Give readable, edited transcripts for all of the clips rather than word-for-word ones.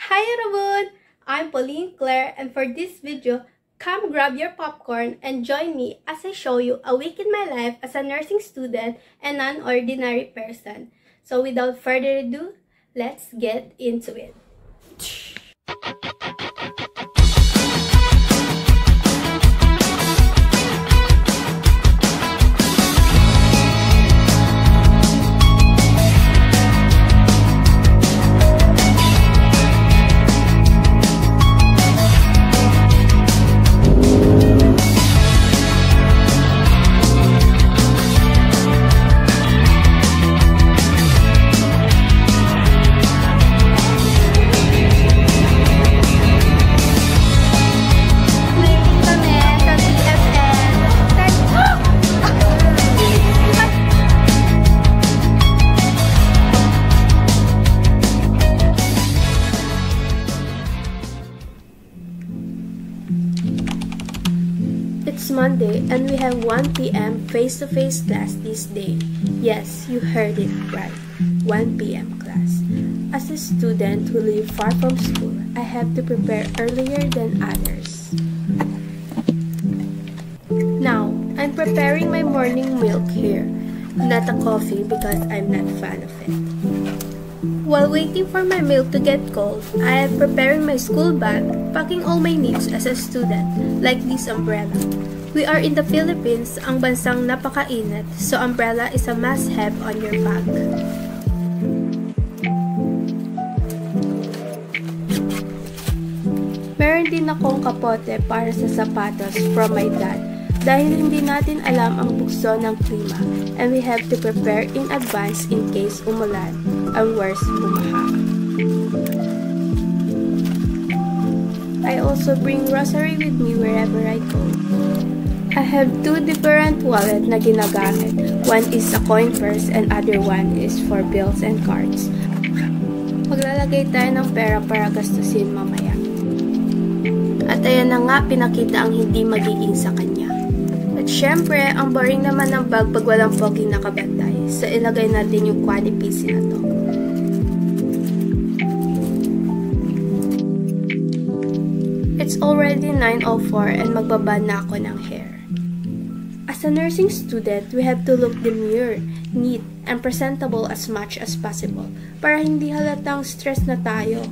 Hi everyone! I'm Pauline Claire, and for this video, come grab your popcorn and join me as I show you a week in my life as a nursing student and an ordinary person. So without further ado, let's get into it. It's Monday and we have 1 p.m. face-to-face class this day. Yes, you heard it right. 1 p.m. class. As a student who live far from school, I have to prepare earlier than others. Now, I'm preparing my morning milk here. Not a coffee because I'm not a fan of it. While waiting for my milk to get cold, I am preparing my school bag, packing all my needs as a student, like this umbrella. We are in the Philippines, ang bansang napakainit, so umbrella is a must-have on your bag. Meron din akong kapote para sa sapatos from my dad, dahil hindi natin alam ang bukso ng klima, and we have to prepare in advance in case umulan, ang worst bumaha. I also bring rosary with me wherever I go. I have two different wallets na ginagamit. One is a coin purse and other one is for bills and cards. Maglalagay tayo ng pera para gastusin mamaya. At ayan na nga, pinakita ang hindi magiging sa kanya. At syempre, ang boring naman ng bag pag walang poging nakabantay. So ilagay natin yung quality piece na to. It's already 9:04 and magbaba na ako ng hair. As a nursing student, we have to look demure, neat, and presentable as much as possible para hindi halatang stress na tayo.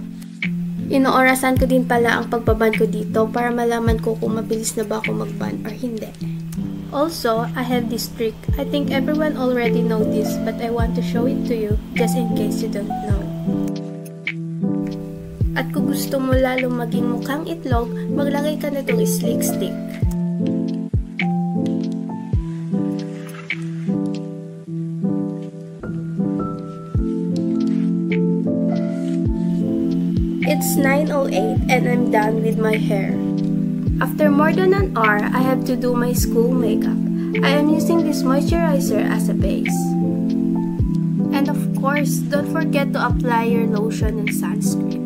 Inoorasan ko din pala ang pagbaban ko dito para malaman ko kung mabilis na ba ako magban or hindi. Also, I have this trick. I think everyone already know this, but I want to show it to you just in case you don't know. At kung gusto mo lalong maging mukhang itlog, maglagay ka nitong slick stick. It's 9:08 and I'm done with my hair. After more than an hour, I have to do my school makeup. I am using this moisturizer as a base. And of course, don't forget to apply your lotion and sunscreen.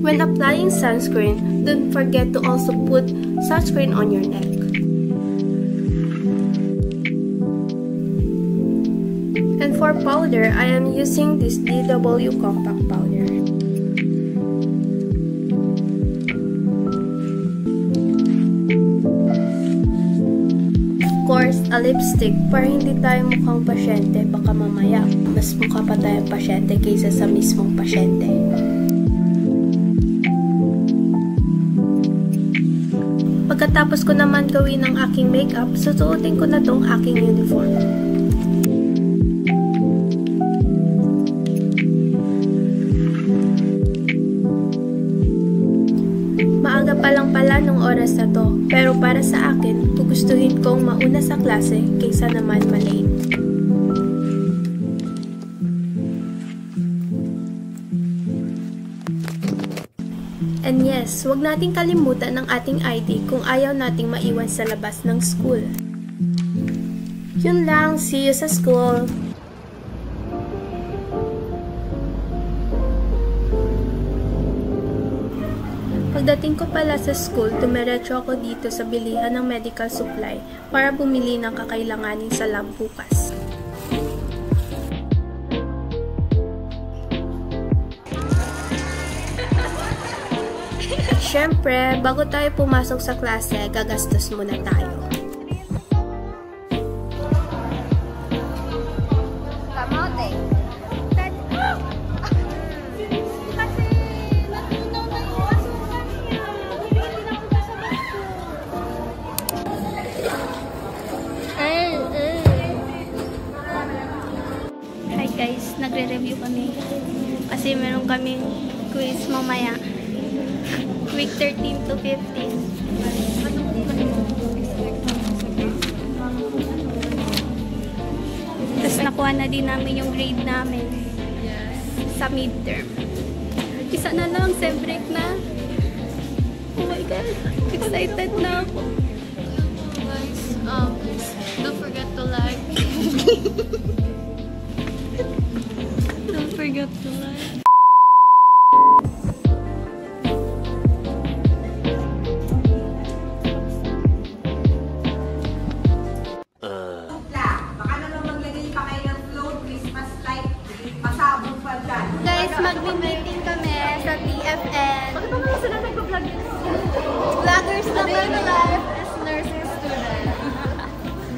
When applying sunscreen, don't forget to also put sunscreen on your neck. And for powder, I am using this DW Compact Powder. Of course, a lipstick para hindi tayo mukhang pasyente, baka mamaya mas mukha pa tayong pasyente kaysa sa mismong pasyente. Pagkatapos ko naman gawin ang aking makeup, susuotin ko na tong aking uniform. Maaga pa lang pala nung oras na to, pero para sa akin, gugustuhin kong mauna sa klase kaysa naman malate. And yes, huwag nating kalimutan ang ating ID kung ayaw nating maiwan sa labas ng school. Yun lang, see you sa school! Pagdating ko pala sa school, dumiretso ako dito sa bilihan ng medical supply para bumili ng kakailanganin sa lab bukas. Siyempre, bago tayo pumasok sa klase, gagastos muna tayo. Kamote. Kasi natunaw na yung asukan niya. Hindi na ako sa baso. Hi guys, nagre-review kami kasi meron kaming quiz mamaya, week 13 to 15. Tapos nakuha na din namin yung grade namin sa midterm. Isa na lang, sem break na. Oh my god, excited na ako. Guys, don't forget to like. Don't forget to like. Baka naman maglagay pa kayo ng float, Christmas light, pasabog pa dyan. Guys, magmi-meeting kami sa TFN. Bakit ba naman sila nag-vlog yun? Vloggers na kami life as nursing student.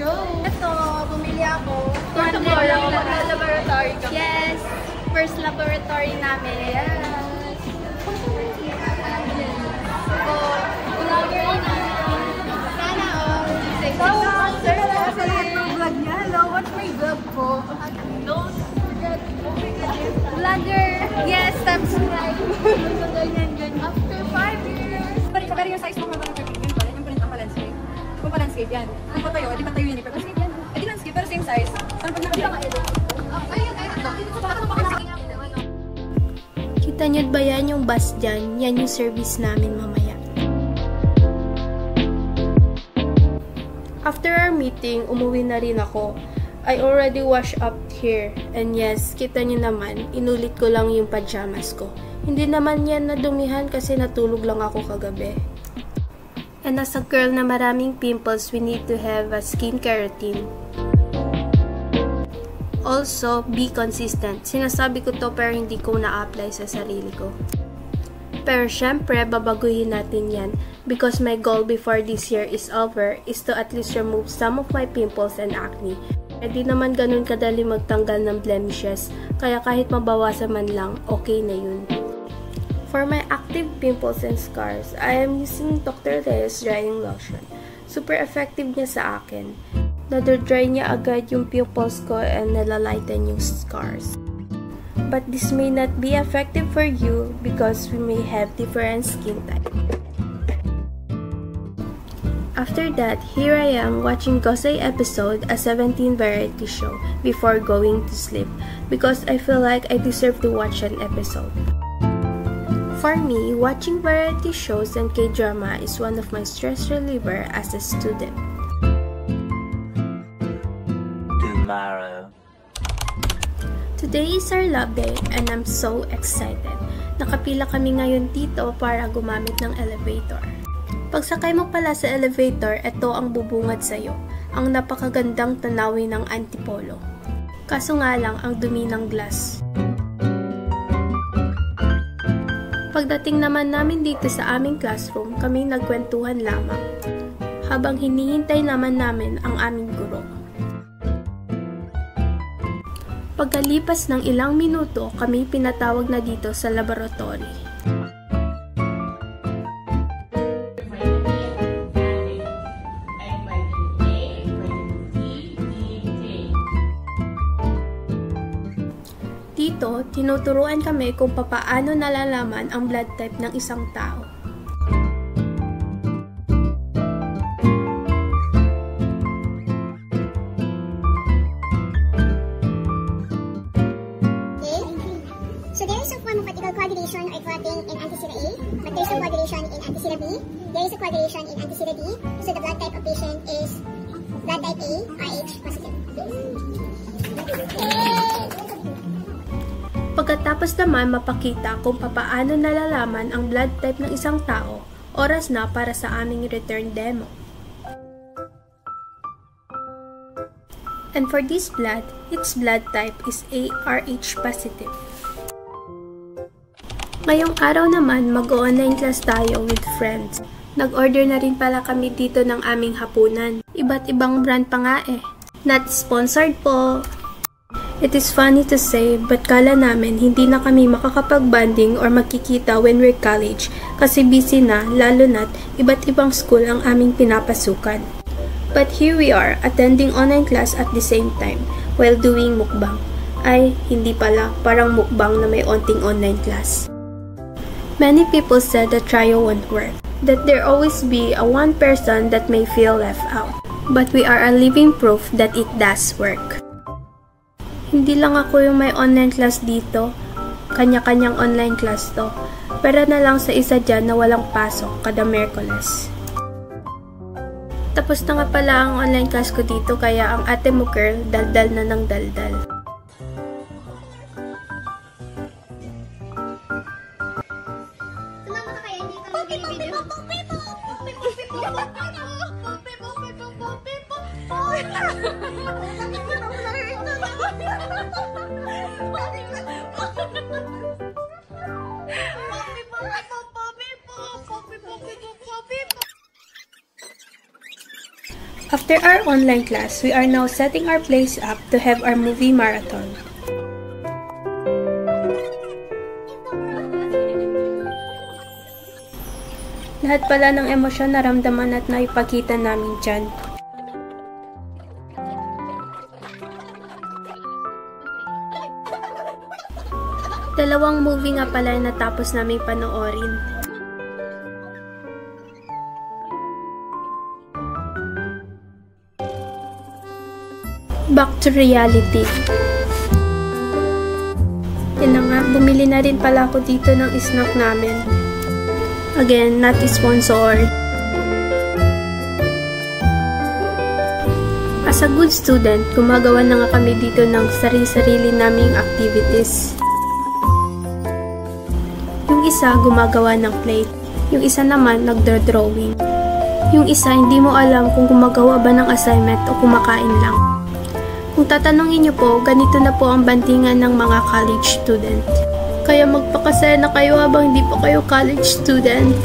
Go! Ito, bumili ako. For tomorrow, mag-laboratory ka. Yes, first laboratory namin. Yes. So, vlogger namin. Sana all. Sir, sa lahat ng vlog niya, hello, watch my vlog po. Don't forget, Vlogger, yes, subscribe. ganyan. After 5 years. Pero yung size mo pa ng yun pala, yung print ang pa-landscape. Kung pa-landscape yan. Kung patayo, di patayo yun. Pero landscape yan. Eh di landscape, pero same size. Saan pag nakabila? Ayun, Kita nyo ba yan yung bus dyan? Yan yung service namin mamaya. After our meeting, umuwi na rin ako. I already washed up here. And yes, kita nyo naman, inulit ko lang yung pajamas ko. Hindi naman yan nadumihan kasi natulog lang ako kagabi. And as a girl na maraming pimples, we need to have a skincare routine. Also, be consistent. Sinasabi ko to pero hindi ko na-apply sa sarili ko. Pero syempre, babaguhin natin yan because my goal before this year is over is to at least remove some of my pimples and acne. Eh di naman ganun kadali magtanggal ng blemishes, kaya kahit mabawasan man lang, okay na yun. For my active pimples and scars, I am using Dr. Reyes Drying Lotion. Super effective niya sa akin. Nadodry niya agad yung pimples ko and nalalighten yung scars. But this may not be effective for you because we may have different skin type. After that, here I am watching Gosei episode, a 17 variety show, before going to sleep because I feel like I deserve to watch an episode. For me, watching variety shows and K-drama is one of my stress reliever as a student. Tomorrow. Today is our lab day and I'm so excited. Nakapila kami ngayon dito para gumamit ng elevator. Pagsakay mo pala sa elevator, ito ang bubungad sa'yo, ang napakagandang tanawin ng Antipolo. Kaso nga lang, ang dumi ng glass. Pagdating naman namin dito sa aming classroom, kami nagkwentuhan lamang, habang hinihintay naman namin ang aming guro. Pagkalipas ng ilang minuto, kami pinatawag na dito sa laboratory. Dito, tinuturuan kami kung papaano nalalaman ang blood type ng isang tao. So there is a form of particle coagulation or clotting in antisera A, but there is no coagulation in antisera B. There is a coagulation in antisera D. So the blood type of patient is blood type A, Rh positive. Pagkatapos naman mapakita kung papaano nalalaman ang blood type ng isang tao, oras na para sa aming return demo. And for this blood, its blood type is A Rh positive. Ngayong araw naman, mag-online class tayo with friends. Nag-order na rin pala kami dito ng aming hapunan. Iba't ibang brand pa nga eh. Not sponsored po! It is funny to say, but kala namin hindi na kami makakapag-bonding or magkikita when we're college kasi busy na, lalo na't iba't ibang school ang aming pinapasukan. But here we are, attending online class at the same time, while doing mukbang. Ay, hindi pala, parang mukbang na may onting online class. Many people said that trial won't work, that there always be a one person that may feel left out. But we are a living proof that it does work. Hindi lang ako yung may online class dito, kanya-kanyang online class to. Pero na lang sa isa dyan na walang pasok kada Miyerkules. Tapos na nga pala ang online class ko dito kaya ang ate mo girl, daldal na ng daldal. Sumama ka kaya, hindi ka mag-video. After our online class, we are now setting our place up to have our movie marathon. Lahat pala ng emosyon naramdaman at naipakita namin dyan. Dalawang movie nga pala na natapos namin panoorin. Back to reality. Yun na nga, bumili na rin pala ako dito ng snack namin. Again, not sponsored. As a good student, gumagawa na nga kami dito ng sarili-sarili naming activities. Yung isa, gumagawa ng plate. Yung isa naman, nagdodrawing. Yung isa, hindi mo alam kung gumagawa ba ng assignment o kumakain lang. Kung tatanungin niyo po, ganito na po ang bandingan ng mga college student. Kaya magpakasaya na kayo habang hindi pa kayo college student.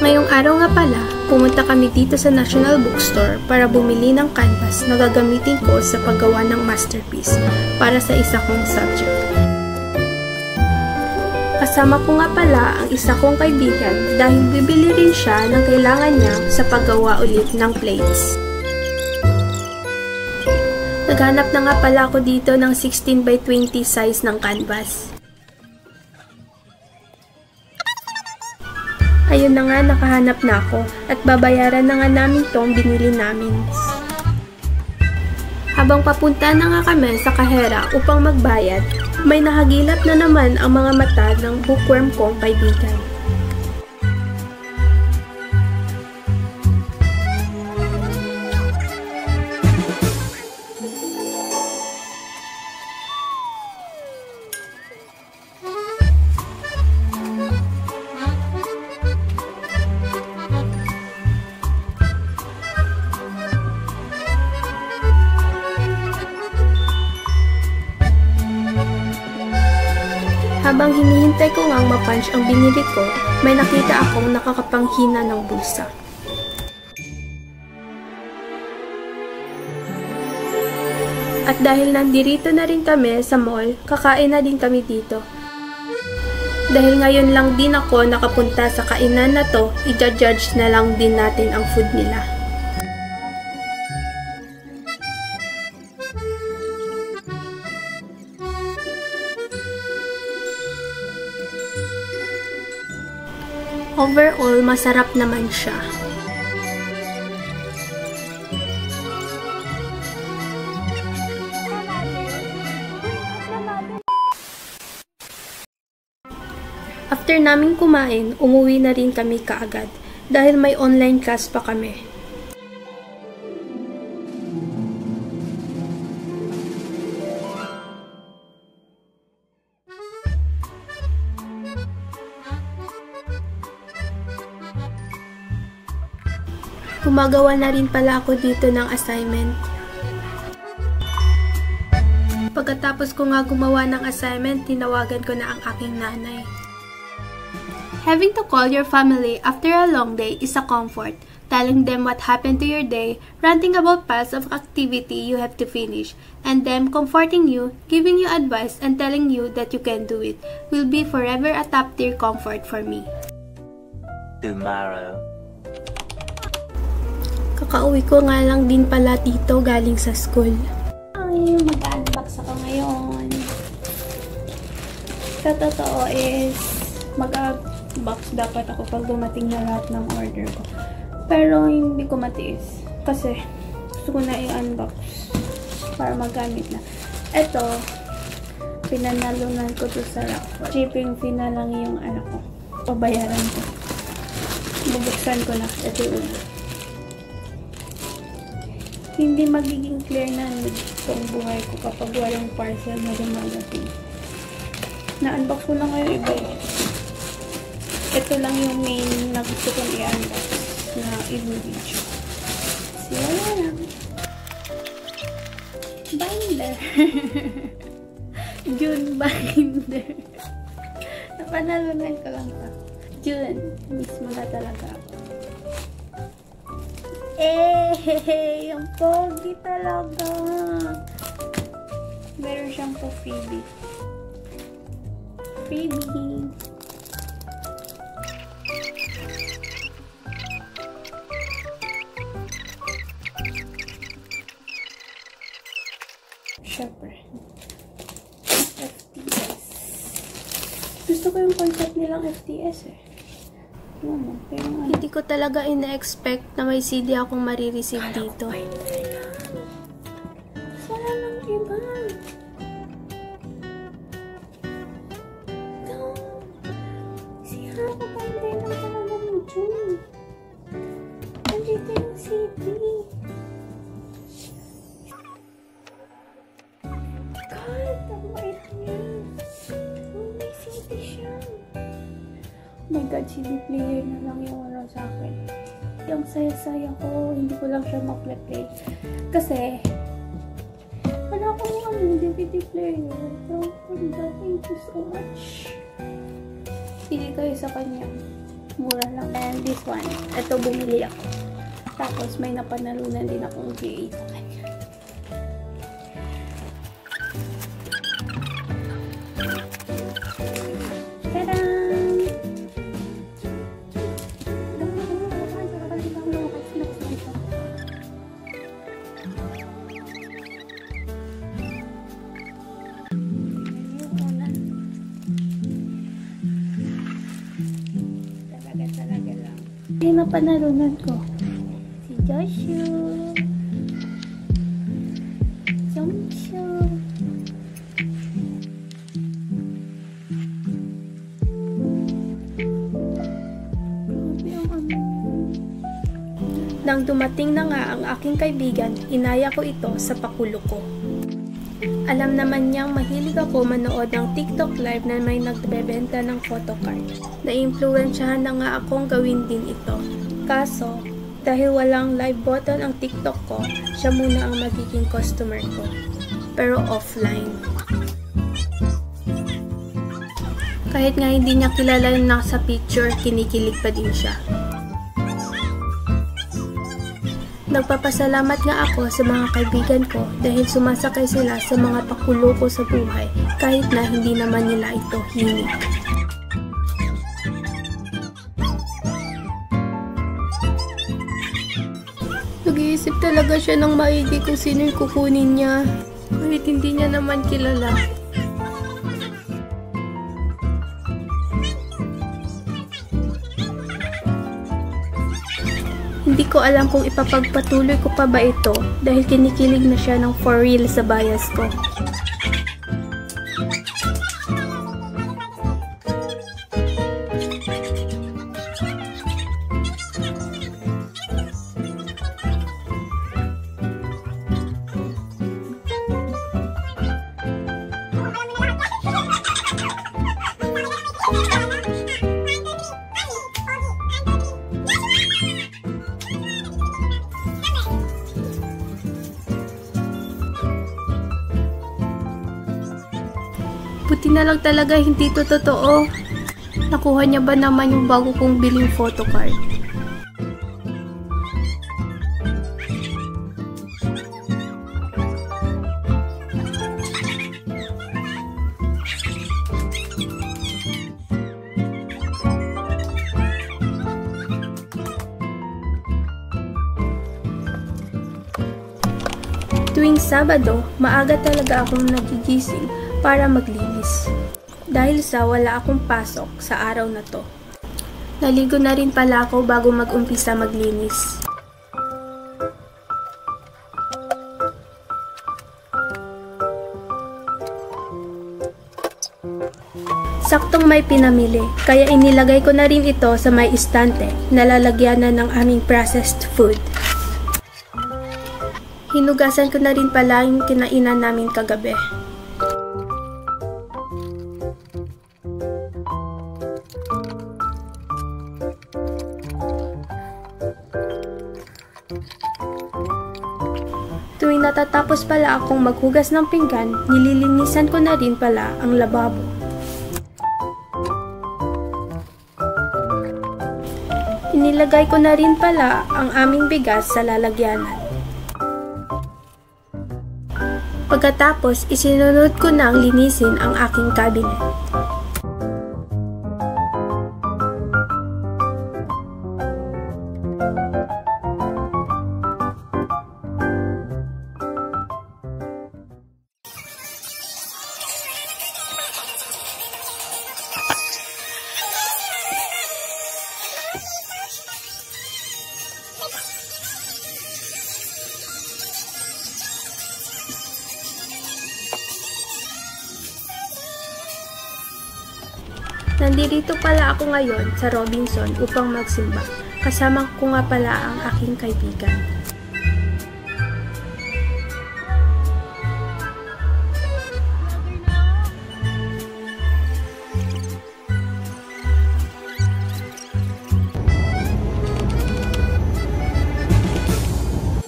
Ngayong araw nga pala, pumunta kami dito sa National Bookstore para bumili ng canvas na gagamitin ko sa paggawa ng masterpiece para sa isa kong subject. Kasama ko nga pala ang isa kong kaibigan dahil bibili rin siya ng kailangan niya sa paggawa ulit ng plates. Naghanap na nga pala ako dito ng 16 by 20 size ng canvas. Ayun na nga, nakahanap na ako at babayaran na nga namin tong binili namin. Habang papunta na nga kami sa kahera upang magbayad, may nahagilap na naman ang mga mata ng bookworm kong kaibigan. Habang hinihintay ko ngang ma-punch ang binili ko, may nakita akong nakakapanghina ng bulsa. At dahil nandirito na rin kami sa mall, kakain na din kami dito. Dahil ngayon lang din ako nakapunta sa kainan na to, i-judge na lang din natin ang food nila. Overall, masarap naman siya. After naming kumain, umuwi na rin kami kaagad dahil may online class pa kami. Gumagawa na rin pala ako dito ng assignment. Pagkatapos Pagkatapos ko nga gumawa ng assignment, tinawagan ko na ang aking nanay. Having to call your family after a long day is a comfort. Telling them what happened to your day, ranting about piles of activity you have to finish, and them comforting you, giving you advice, and telling you that you can do it will be forever a top-tier comfort for me. Tomorrow. Kakauwi ko nga lang din pala dito galing sa school. Ay, mag-unbox ako ngayon. Sa totoo is, mag-unbox dapat ako pag dumating na lahat ng order ko. Pero hindi ko matiis. Kasi gusto ko na i-unbox para magamit na. Ito, pinanalunan ko to sa Rockford. Shipping fee na lang yung anak ko. Pabayaran ko. Bubuksan ko na. Ito yung hindi magiging clear na itong buhay ko kapag walang parcel na dumadating. Na-unbox ko na ngayon iba. Ito lang yung main na gusto kong i-unbox na i-video. So, wala lang. Binder. June binder. Napanalunan ko lang pa. June. Mismo na talaga ako. Eh, ang pogi talaga. Meron siyang po freebie. Freebie. Syempre. FTS. Gusto ko yung concept nilang FTS eh. Hindi ko talaga ina-expect na may CD akong marireceive dito. Wala nang iba. No. Siya ako pa hindi lang talaga ng June. Nandito yung CD. Oh my God, CD player na lang yung ano sa akin. Yung saya-saya ko, hindi ko lang siya ma-play. Kasi, wala akong DVD player. So, thank you so much. Pili kayo sa kanya. Mura lang. And this one, ito bumili ako. Tapos, may napanalunan din akong GA sa kanya. Yung napanalunan ko, si Joshua, Jomshu. Nang dumating na nga ang aking kaibigan, inaya ko ito sa pakulo ko. Alam naman niyang mahilig ako manood ng TikTok live na may nagbebenta ng photocard. Na-influensyahan na nga akong gawin din ito. Kaso, dahil walang live button ang TikTok ko, siya muna ang magiging customer ko. Pero offline. Kahit nga hindi niya kilala yung nasa picture, kinikilig pa din siya. Nagpapasalamat nga ako sa mga kaibigan ko dahil sumasakay sila sa mga pakulo ko sa buhay kahit na hindi naman nila ito hinig. Nag-iisip talaga siya ng maigi kung sino yung kukunin niya kahit hindi niya naman kilala. Hindi ko alam kung ipapagpatuloy ko pa ba ito dahil kinikilig na siya ng for real sa bias ko. na lang talaga hindi to totoo. Nakuha niya ba naman yung bago kong biling photocard? Tuwing Sabado, maaga talaga akong nagigising para maglinis. Dahil sa wala akong pasok sa araw na to. Naligo na rin pala ako bago mag-umpisa maglinis. Saktong may pinamili, kaya inilagay ko na rin ito sa may istante na lalagyanan ng aming processed food. Hinugasan ko na rin pala yung kinainan namin kagabi. Tuwing natatapos pala akong maghugas ng pinggan, nililinisan ko na rin pala ang lababo. Inilagay ko na rin pala ang aming bigas sa lalagyanan. Pagkatapos, isinunod ko nang linisin ang aking cabinet. Nandito pala ako ngayon sa Robinson upang magsimba. Kasama ko nga pala ang aking kaibigan.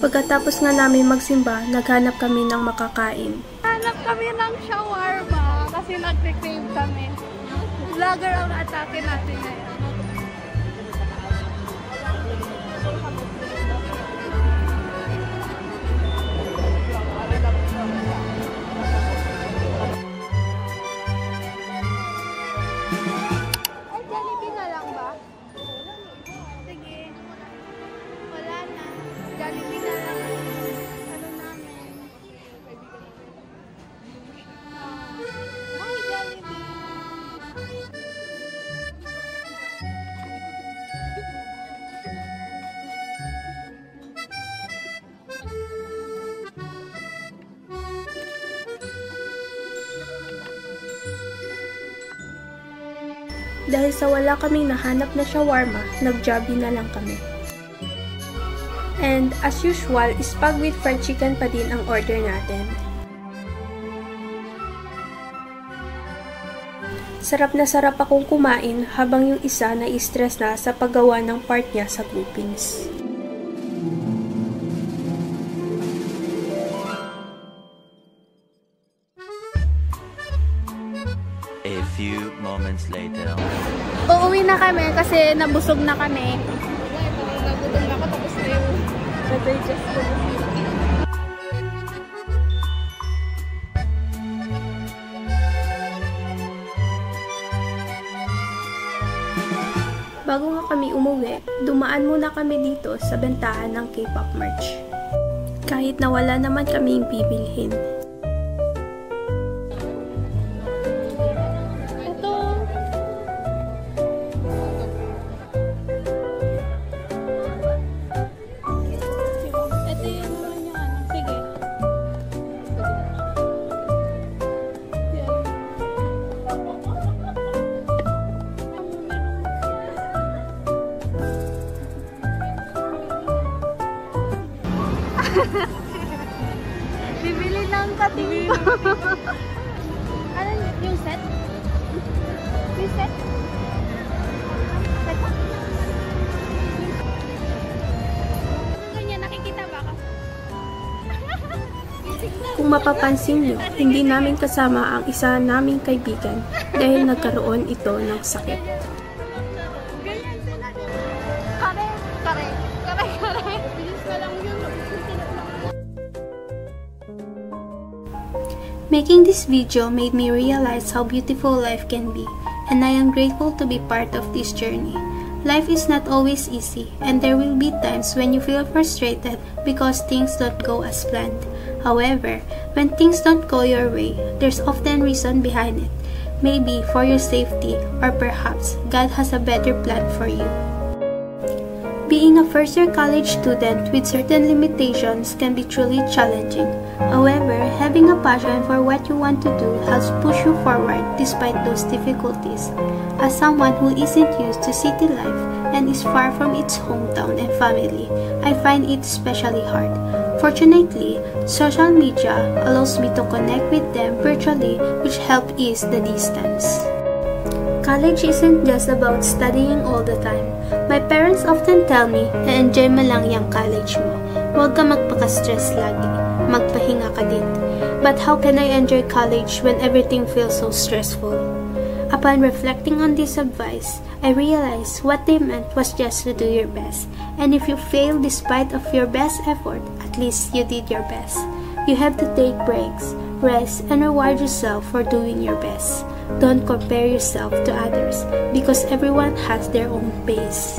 Pagkatapos nga namin magsimba, naghanap kami ng makakain. Hanap kami ng shawarma kasi nag-crave kami. Vlogger ang atake natin ngayon. Ay, Jollibee na lang ba? Sige. Wala na. Jollibee na lang. Ano namin? Ay, Jollibee. Dahil sa wala kaming nahanap na shawarma, nag-Jollibee na lang kami. And as usual, spag with fried chicken pa din ang order natin. Sarap na sarap akong kumain habang yung isa na stress na sa paggawa ng part niya sa groupings. A few moments later. Uuwi na kami kasi nabusog na kami. Nagutom ako tapos na yung na-digest ko. Bago nga kami umuwi, dumaan muna kami dito sa bentahan ng K-pop merch. Kahit na wala naman kaming bibilhin. Bibili ng kating. Ano yung set? Yung set? Ganyan, nakikita ba ka? Kung Kung mapapansin niyo, hindi namin kasama ang isa naming kaibigan dahil nagkaroon ito ng sakit. Making this video made me realize how beautiful life can be, and I am grateful to be part of this journey. Life is not always easy, and there will be times when you feel frustrated because things don't go as planned. However, when things don't go your way, there's often reason behind it. Maybe for your safety, or perhaps God has a better plan for you. Being a first-year college student with certain limitations can be truly challenging. However, having a passion for what you want to do helps push you forward despite those difficulties. As someone who isn't used to city life and is far from its hometown and family, I find it especially hard. Fortunately, social media allows me to connect with them virtually, which help ease the distance. College isn't just about studying all the time. My parents often tell me na enjoy mo lang yung college mo. Huwag ka magpaka-stress lagi. Magpahinga ka din. But how can I enjoy college when everything feels so stressful? Upon reflecting on this advice, I realized what they meant was just to do your best. And if you fail despite of your best effort, at least you did your best. You have to take breaks, rest, and reward yourself for doing your best. Don't compare yourself to others because everyone has their own pace.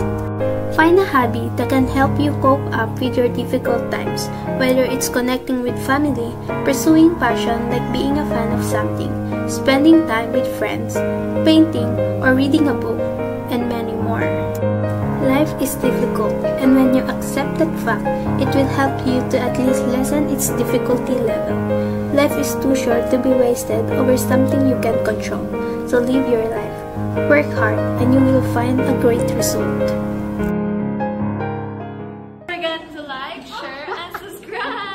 Find a hobby that can help you cope up with your difficult times, whether it's connecting with family, pursuing passion like being a fan of something, spending time with friends, painting, or reading a book, and many more. Life is difficult, and when you accept that fact, it will help you to at least lessen its difficulty level. Life is too short to be wasted over something you can control, so live your life. Work hard, and you will find a great result. Don't forget to like, share, and subscribe!